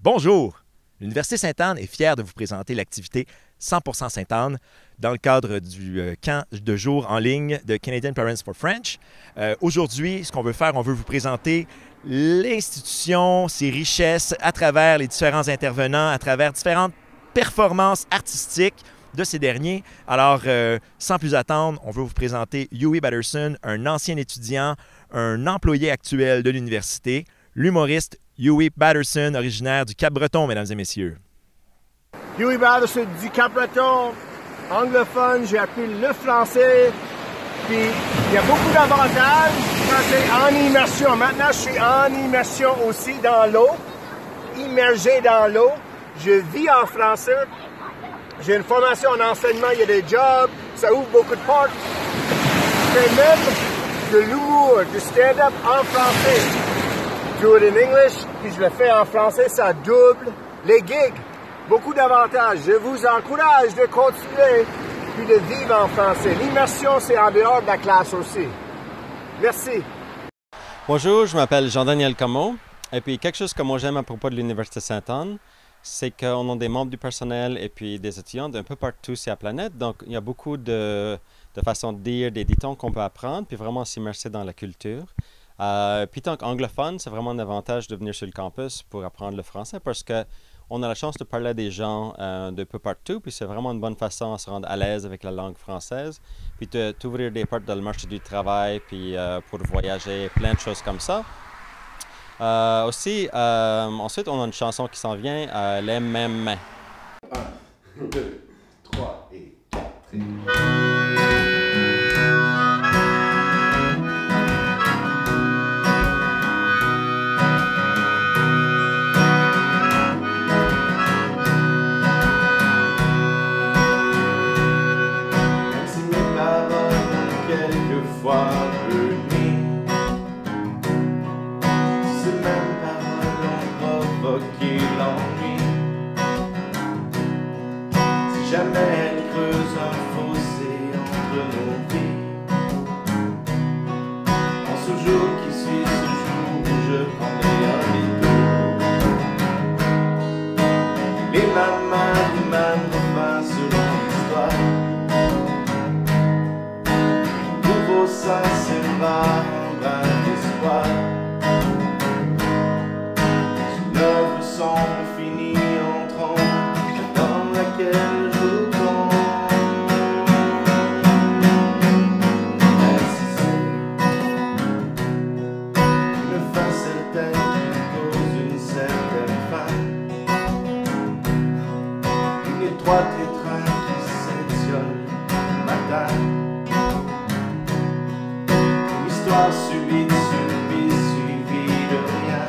Bonjour! L'Université Sainte-Anne est fière de vous présenter l'activité 100% Sainte-Anne dans le cadre du camp de jour en ligne de Canadian Parents for French. Aujourd'hui, ce qu'on veut faire, on veut vous présenter l'institution, ses richesses à travers les différents intervenants, à travers différentes performances artistiques de ces derniers. Alors, sans plus attendre, on veut vous présenter Huey Batterson, un ancien étudiant, un employé actuel de l'université, l'humoriste Huey Batterson, originaire du Cap-Breton, mesdames et messieurs. Huey Batterson du Cap-Breton, anglophone, j'ai appris le français, puis il y a beaucoup d'avantages quand c'est en immersion. Maintenant, je suis en immersion aussi dans l'eau, immergé dans l'eau. Je vis en français. J'ai une formation en enseignement, il y a des jobs, ça ouvre beaucoup de portes. Je fais même de l'humour, du stand-up en français. Do it in English, puis je le fais en français, ça double les gigs. Beaucoup d'avantages. Je vous encourage de continuer puis de vivre en français. L'immersion, c'est en dehors de la classe aussi. Merci. Bonjour, je m'appelle Jean-Daniel Comeau. Et puis, quelque chose que moi j'aime à propos de l'Université Sainte-Anne, c'est qu'on a des membres du personnel et puis des étudiants d'un peu partout sur la planète. Donc, il y a beaucoup de façons de dire, des dictons qu'on peut apprendre, puis vraiment s'immerser dans la culture. Puis tant qu'anglophone, c'est vraiment un avantage de venir sur le campus pour apprendre le français parce qu'on a la chance de parler à des gens de peu partout, puis c'est vraiment une bonne façon de se rendre à l'aise avec la langue française, puis t'ouvrir des portes dans le marché du travail, puis pour voyager, plein de choses comme ça. Ensuite, on a une chanson qui s'en vient, Les mêmes mains. 1, 2, 3 et 4. Quelquefois venir, ces mêmes paroles ont provoqué l'ennui. Si jamais elles creusent un fossé entre nos vies, en ce jour qui suit ce jour où je prendrai un détour, les mêmes refrains seront l'histoire. Ça sera un brin d'espoir. Une œuvre sombre finie en trompe dans laquelle je tombe. Ainsi c'est une fin certaine qui cause une certaine fin. Une étroite étreinte qui s'étiole le matin. Histoire subite, subie, suivie de rien.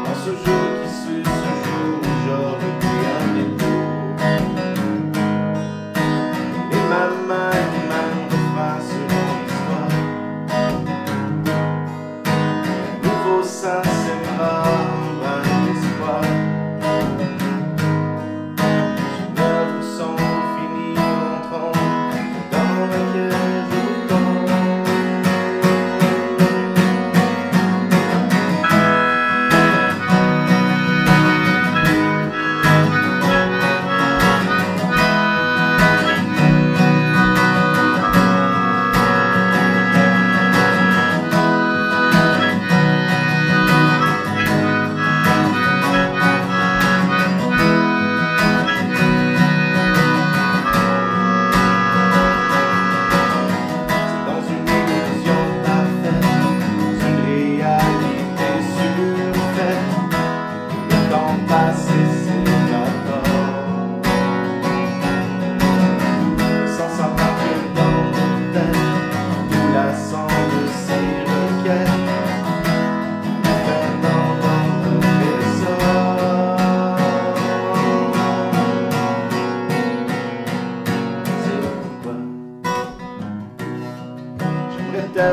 En ce jour qui suit ce jour où j'aurais pris un détour. Les mêmes refrains seront l'histoire. Un nouveau sein sèmera un brin d'espoir. Une œuvre sombre finie en trompe dans laquelle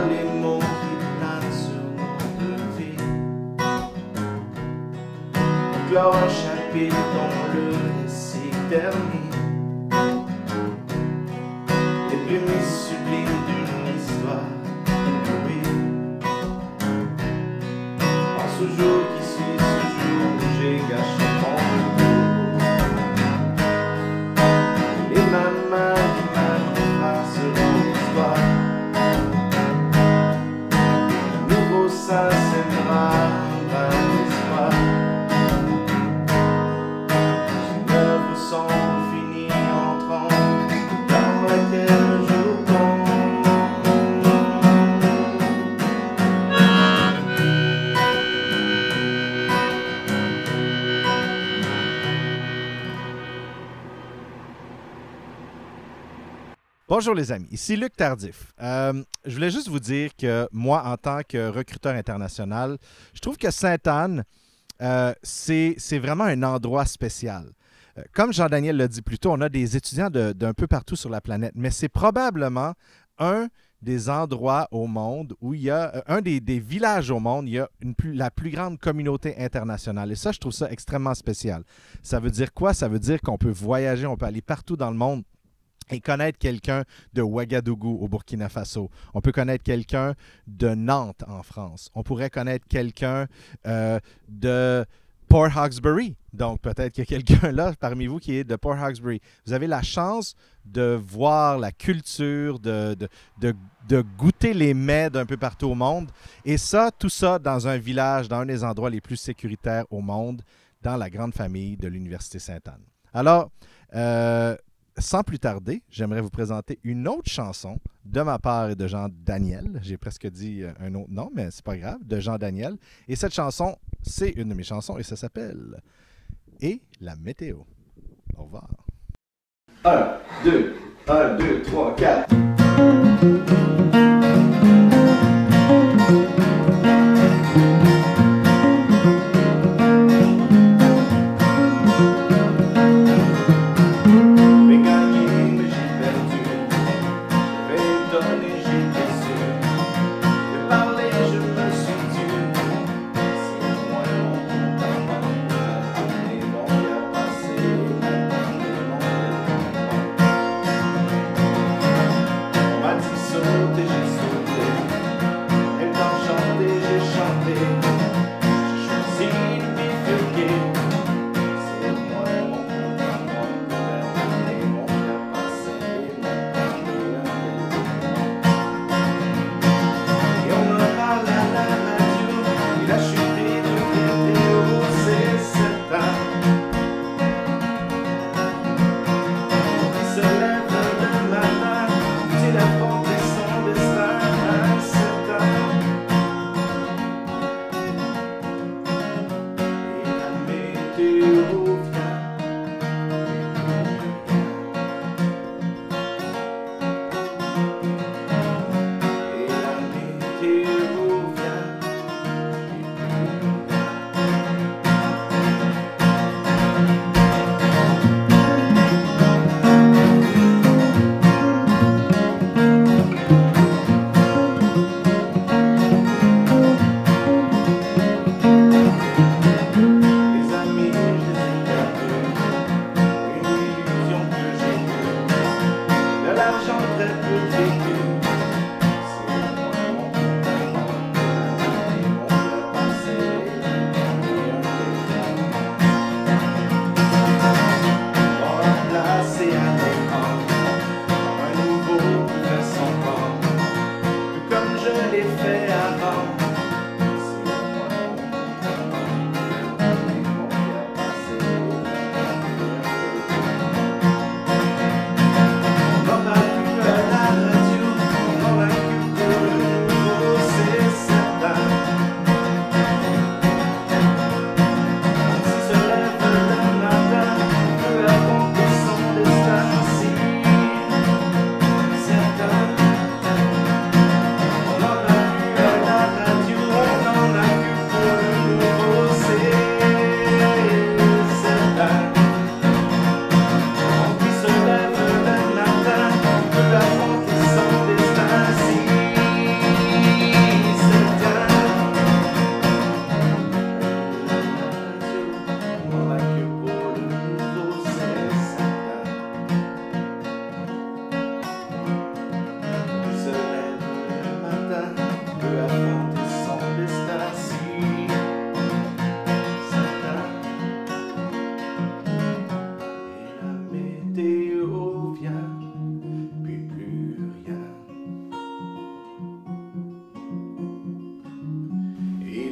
les mots qui planent sur notre vie. Clore un chapitre dont le récit termine. Les prémices sublimes d'une histoire. En ce jour qui suit Bonjour les amis, ici Luc Tardif. Je voulais juste vous dire que moi, en tant que recruteur international, je trouve que Sainte-Anne, c'est vraiment un endroit spécial. Comme Jean-Daniel l'a dit plus tôt, on a des étudiants d'un peu partout sur la planète, mais c'est probablement un des endroits au monde où il y a, un des villages au monde, il y a la plus grande communauté internationale. Et ça, je trouve ça extrêmement spécial. Ça veut dire quoi? Ça veut dire qu'on peut voyager, on peut aller partout dans le monde et connaître quelqu'un de Ouagadougou au Burkina Faso. On peut connaître quelqu'un de Nantes en France. On pourrait connaître quelqu'un de Port Hawkesbury. Donc, peut-être qu'il y a quelqu'un là parmi vous qui est de Port Hawkesbury. Vous avez la chance de voir la culture, de goûter les mets d'un peu partout au monde. Et ça, tout ça dans un village, dans un des endroits les plus sécuritaires au monde, dans la grande famille de l'Université Sainte-Anne. Alors, sans plus tarder, j'aimerais vous présenter une autre chanson de ma part et de Jean-Daniel. J'ai presque dit un autre nom, mais c'est pas grave, de Jean-Daniel. Et cette chanson, c'est une de mes chansons et ça s'appelle « Et la météo ». Au revoir. 1, 2, 3, 4.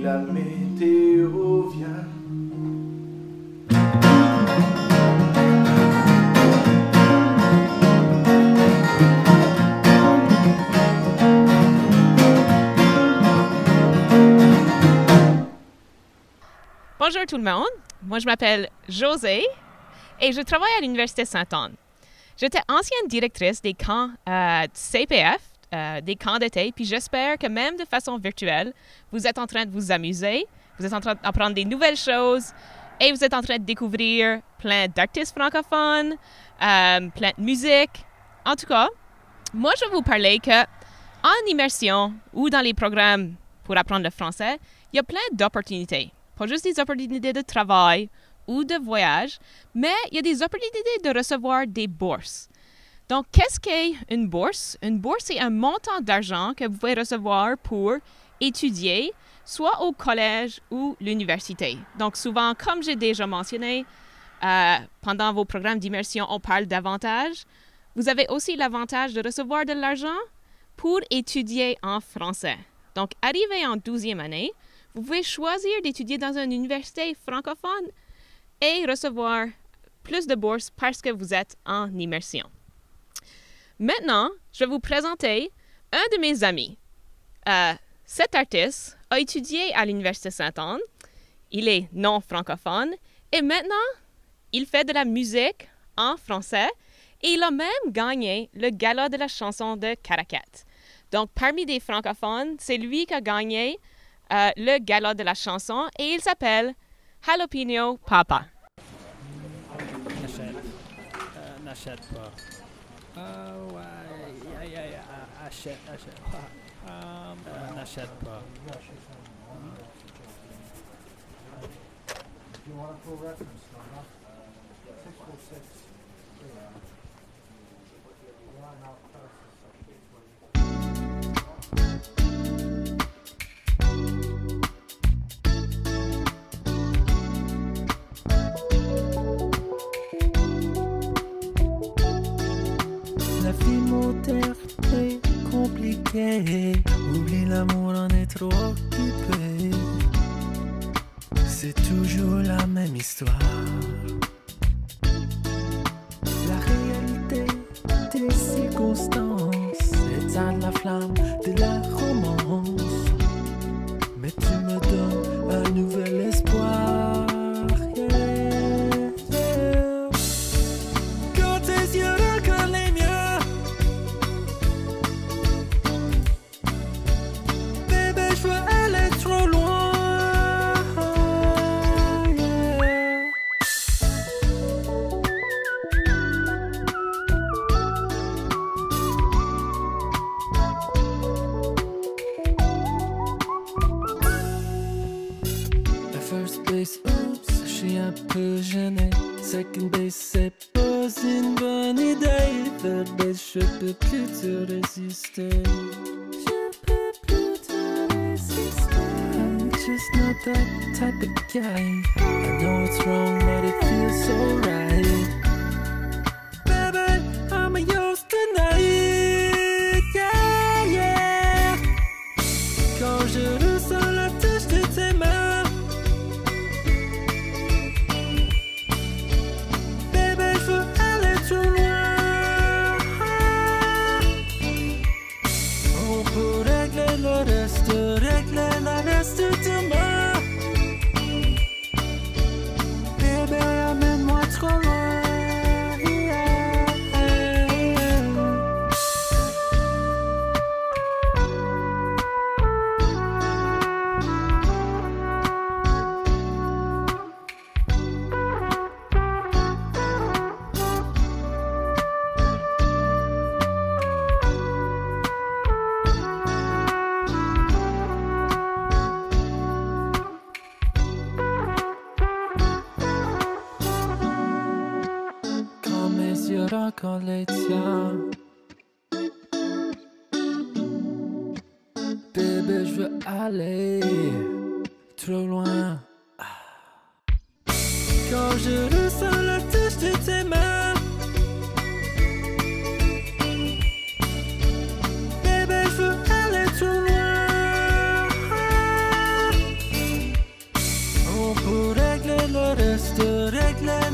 La météo vient. Bonjour tout le monde, moi je m'appelle Josée et je travaille à l'Université Sainte-Anne. J'étais ancienne directrice des camps CPF, des camps d'été, puis j'espère que même de façon virtuelle, vous êtes en train de vous amuser, vous êtes en train d'apprendre des nouvelles choses et vous êtes en train de découvrir plein d'artistes francophones, plein de musique. En tout cas, moi, je vais vous parler que en immersion ou dans les programmes pour apprendre le français, il y a plein d'opportunités. Pas juste des opportunités de travail ou de voyage, mais il y a des opportunités de recevoir des bourses. Donc, qu'est-ce qu'est une bourse? Une bourse, c'est un montant d'argent que vous pouvez recevoir pour étudier, soit au collège ou l'université. Donc, souvent, comme j'ai déjà mentionné, pendant vos programmes d'immersion, on parle d'avantages. Vous avez aussi l'avantage de recevoir de l'argent pour étudier en français. Donc, arrivé en 12e année, vous pouvez choisir d'étudier dans une université francophone et recevoir plus de bourses parce que vous êtes en immersion. Maintenant, je vais vous présenter un de mes amis. Cet artiste a étudié à l'Université Sainte-Anne. Il est non francophone et maintenant, il fait de la musique en français et il a même gagné le gala de la chanson de Caracat. Donc, parmi des francophones, c'est lui qui a gagné le gala de la chanson et il s'appelle Jalapeno Papa. N'achète pas. Achète. N'achète pas. La vie moderne est compliquée. Oublie l'amour, on est trop occupé. C'est toujours la même histoire. La réalité des circonstances éteint la flamme de la romance. Mais tu me donnes un nouvel espoir. Quand tes yeux regardent les miens, bébé, je veux aller trop loin. La first base, oups, je suis un peu gêné. Second base, c'est pas une bonne idée. Third base, je peux plus te résister. Je peux plus te résister. I'm just not that type of guy. I know it's wrong, but it feels so right. Baby, I'm yours tonight. Yeah, yeah. Quand je ressens la touche de tes mains, bébé, je veux aller trop loin. On peut régler le reste demain. Bébé, amène-moi trop loin. Yeah. Quand mes yeux rencontrent les tiens, bébé, je veux aller trop loin. Quand je ressens la touche de tes mains, bébé, je veux aller trop loin. On peut régler le reste demain.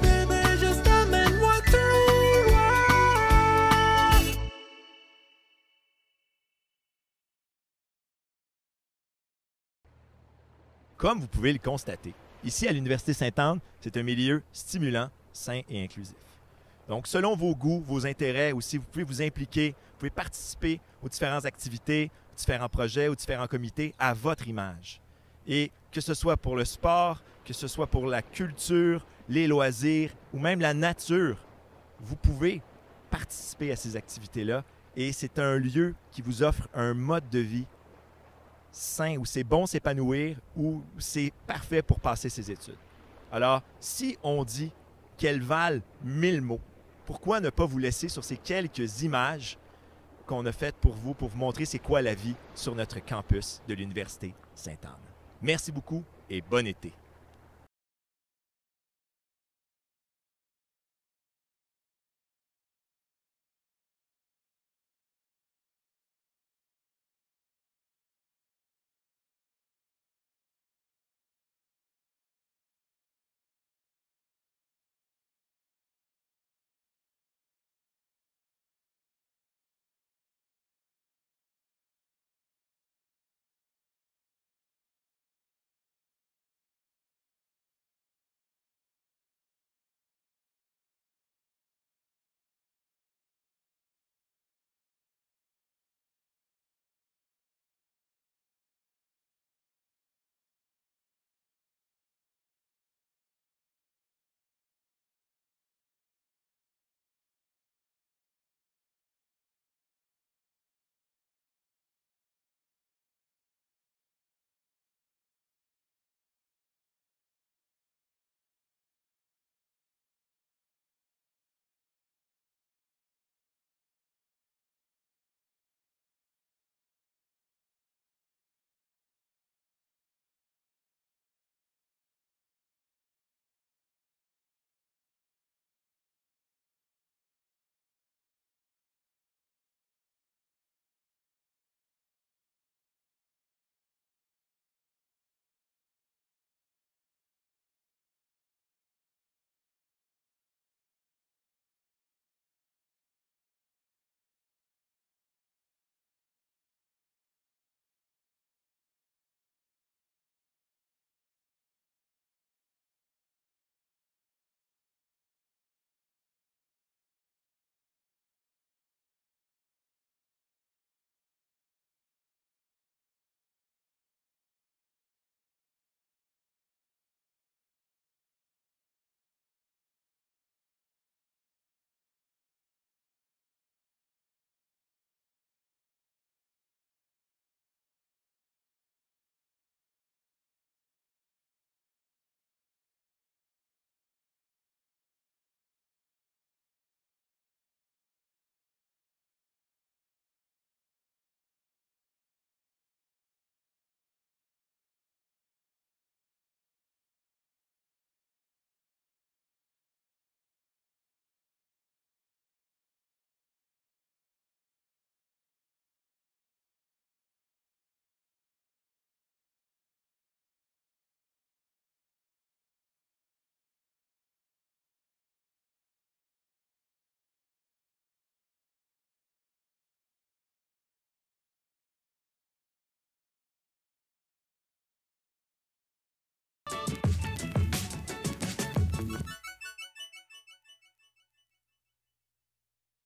Bébé, juste amène-moi trop loin. Comme vous pouvez le constater, Ici, à l'Université Sainte-Anne, c'est un milieu stimulant, sain et inclusif. Donc, selon vos goûts, vos intérêts aussi, vous pouvez vous impliquer, vous pouvez participer aux différentes activités, aux différents projets, aux différents comités à votre image. Et que ce soit pour le sport, que ce soit pour la culture, les loisirs ou même la nature, vous pouvez participer à ces activités-là et c'est un lieu qui vous offre un mode de vie sain où c'est bon s'épanouir, où c'est parfait pour passer ses études. Alors, si on dit qu'elles valent 1000 mots, pourquoi ne pas vous laisser sur ces quelques images qu'on a faites pour vous montrer c'est quoi la vie sur notre campus de l'Université Sainte-Anne. Merci beaucoup et bon été.